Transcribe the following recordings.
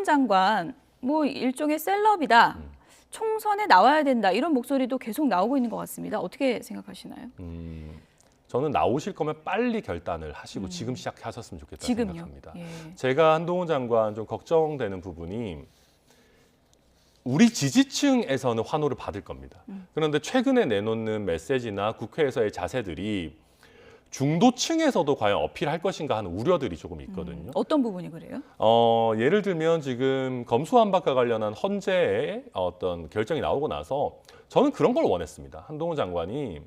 한동훈 장관 뭐 일종의 셀럽이다. 총선에 나와야 된다. 이런 목소리도 계속 나오고 있는 것 같습니다. 어떻게 생각하시나요? 저는 나오실 거면 빨리 결단을 하시고 지금 시작하셨으면 좋겠다고 지금요? 생각합니다. 예. 제가 한동훈 장관 좀 걱정되는 부분이 우리 지지층에서는 환호를 받을 겁니다. 그런데 최근에 내놓는 메시지나 국회에서의 자세들이 중도층에서도 과연 어필할 것인가 하는 우려들이 조금 있거든요. 어떤 부분이 그래요? 예를 들면 지금 검수완박과 관련한 헌재의 어떤 결정이 나오고 나서 저는 그런 걸 원했습니다. 한동훈 장관이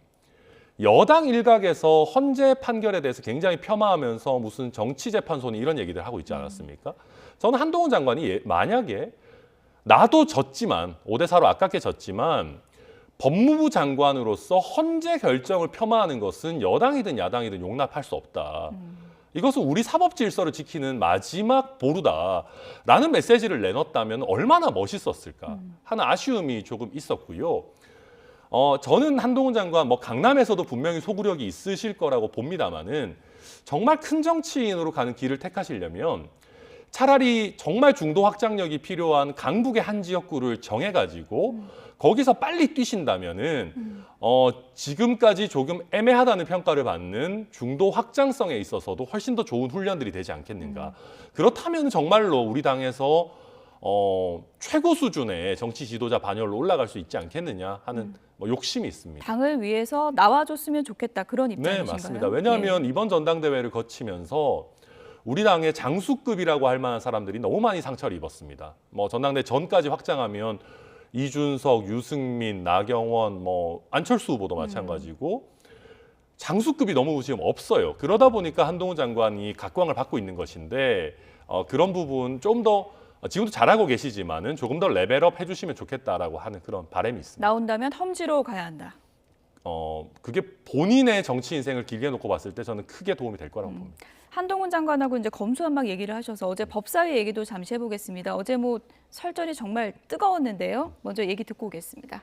여당 일각에서 헌재 판결에 대해서 굉장히 폄하하면서 무슨 정치재판소니 이런 얘기들 하고 있지 않았습니까? 저는 한동훈 장관이 만약에 나도 졌지만 5대4로 아깝게 졌지만 법무부 장관으로서 헌재 결정을 폄하하는 것은 여당이든 야당이든 용납할 수 없다. 이것은 우리 사법 질서를 지키는 마지막 보루다라는 메시지를 내놨다면 얼마나 멋있었을까 하는 아쉬움이 조금 있었고요. 저는 한동훈 장관 뭐 강남에서도 분명히 소구력이 있으실 거라고 봅니다만은 정말 큰 정치인으로 가는 길을 택하시려면 차라리 정말 중도 확장력이 필요한 강북의 한 지역구를 정해가지고 거기서 빨리 뛰신다면은 지금까지 조금 애매하다는 평가를 받는 중도 확장성에 있어서도 훨씬 더 좋은 훈련들이 되지 않겠는가. 그렇다면 정말로 우리 당에서 최고 수준의 정치 지도자 반열로 올라갈 수 있지 않겠느냐 하는 뭐 욕심이 있습니다. 당을 위해서 나와줬으면 좋겠다. 그런 입장이신가요? 네, 맞습니다. 왜냐하면 이번 전당대회를 거치면서 우리 당의 장수급이라고 할 만한 사람들이 너무 많이 상처를 입었습니다. 뭐 전당대 전까지 확장하면 이준석, 유승민, 나경원, 뭐 안철수 후보도 마찬가지고 장수급이 너무 지금 없어요. 그러다 보니까 한동훈 장관이 각광을 받고 있는 것인데 그런 부분 좀 더 지금도 잘하고 계시지만은 조금 더 레벨업 해주시면 좋겠다라고 하는 그런 바람이 있습니다. 나온다면 험지로 가야 한다. 그게 본인의 정치 인생을 길게 놓고 봤을 때 저는 크게 도움이 될 거라고 봅니다. 한동훈 장관하고 이제 검수완박 얘기를 하셔서 어제 법사위 얘기도 잠시 해보겠습니다. 어제 뭐 설전이 정말 뜨거웠는데요. 먼저 얘기 듣고 오겠습니다.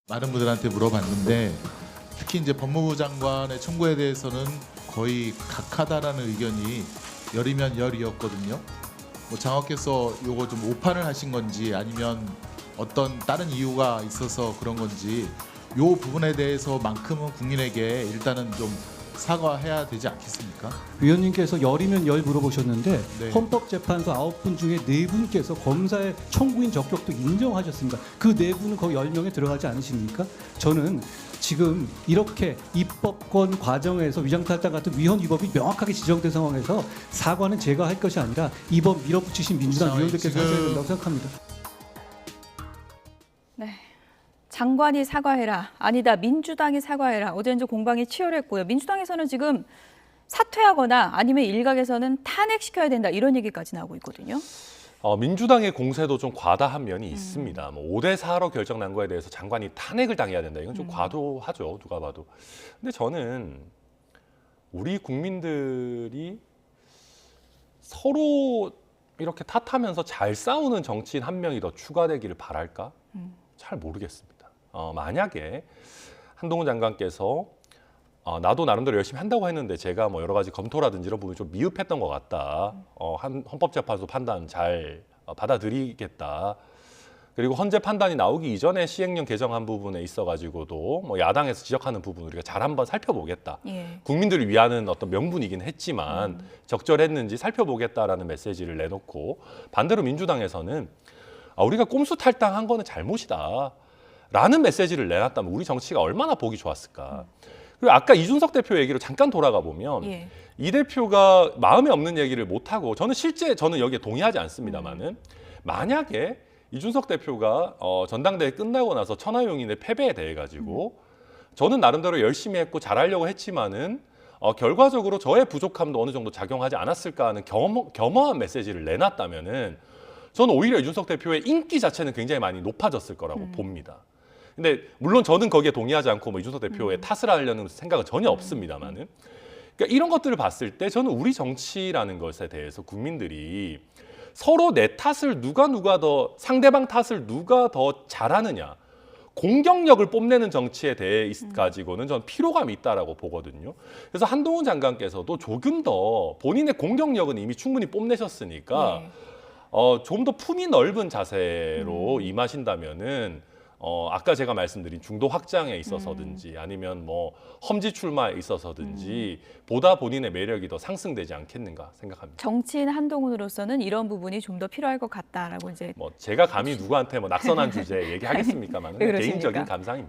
많은 분들한테 물어봤는데 특히 이제 법무부 장관의 청구에 대해서는 거의 각하다라는 의견이 열이면 열이었거든요. 뭐 장관께서 요거 좀 오판을 하신 건지 아니면 어떤 다른 이유가 있어서 그런 건지 요 부분에 대해서만큼은 국민에게 일단은 좀 사과해야 되지 않겠습니까? 위원님께서 열이면 열 물어보셨는데 네. 헌법재판소 9분 중에 4분께서 검사의 청구인 적격도 인정하셨습니다. 그 4분은 거의 10명에 들어가지 않으십니까? 저는 지금 이렇게 입법권 과정에서 위장탈당 같은 위헌 위법이 명확하게 지정된 상황에서 사과는 제가 할 것이 아니라 이번 밀어붙이신 민주당 의원들께서 하셔야 된다고 생각합니다. 네. 장관이 사과해라. 아니다. 민주당이 사과해라. 어제 이제 공방이 치열했고요. 민주당에서는 지금 사퇴하거나 아니면 일각에서는 탄핵시켜야 된다. 이런 얘기까지 나오고 있거든요. 민주당의 공세도 좀 과다한 면이 있습니다. 뭐 5대4로 결정 난 거에 대해서 장관이 탄핵을 당해야 된다. 이건 좀 과도하죠. 누가 봐도. 근데 저는 우리 국민들이 서로 이렇게 탓하면서 잘 싸우는 정치인 한 명이 더 추가되기를 바랄까? 잘 모르겠습니다. 만약에 한동훈 장관께서 나도 나름대로 열심히 한다고 했는데 제가 뭐 여러 가지 검토라든지 이런 부분이 좀 미흡했던 것 같다. 헌법재판소 판단 잘 받아들이겠다. 그리고 헌재 판단이 나오기 이전에 시행령 개정한 부분에 있어가지고도 뭐 야당에서 지적하는 부분 우리가 잘 한번 살펴보겠다. 예. 국민들을 위하는 어떤 명분이긴 했지만 적절했는지 살펴보겠다라는 메시지를 내놓고 반대로 민주당에서는 우리가 꼼수 탈당한 거는 잘못이다. 라는 메시지를 내놨다면 우리 정치가 얼마나 보기 좋았을까. 그리고 아까 이준석 대표 얘기로 잠깐 돌아가 보면 예. 이 대표가 마음에 없는 얘기를 못하고 저는 여기에 동의하지 않습니다만은 만약에 이준석 대표가 전당대회 끝나고 나서 천하용인의 패배에 대해 가지고 저는 나름대로 열심히 했고 잘하려고 했지만은 결과적으로 저의 부족함도 어느 정도 작용하지 않았을까 하는 겸허한 메시지를 내놨다면은 저는 오히려 이준석 대표의 인기 자체는 굉장히 많이 높아졌을 거라고 봅니다. 근데 물론 저는 거기에 동의하지 않고 뭐 이준석 대표의 탓을 하려는 생각은 전혀 없습니다만은 그러니까 이런 것들을 봤을 때 저는 우리 정치라는 것에 대해서 국민들이 서로 내 탓을 누가 더 상대방 탓을 누가 더 잘하느냐 공격력을 뽐내는 정치에 대해 가지고는 전 피로감이 있다라고 보거든요. 그래서 한동훈 장관께서도 조금 더 본인의 공격력은 이미 충분히 뽐내셨으니까 예. 좀 더 품이 넓은 자세로 임하신다면은 아까 제가 말씀드린 중도 확장에 있어서든지 아니면 뭐 험지 출마에 있어서든지 보다 본인의 매력이 더 상승되지 않겠는가 생각합니다. 정치인 한동훈으로서는 이런 부분이 좀 더 필요할 것 같다라고 이제 뭐 제가 감히 누구한테 뭐 낙선한 주제 얘기하겠습니까만 왜 그러십니까? 개인적인 감상입니다.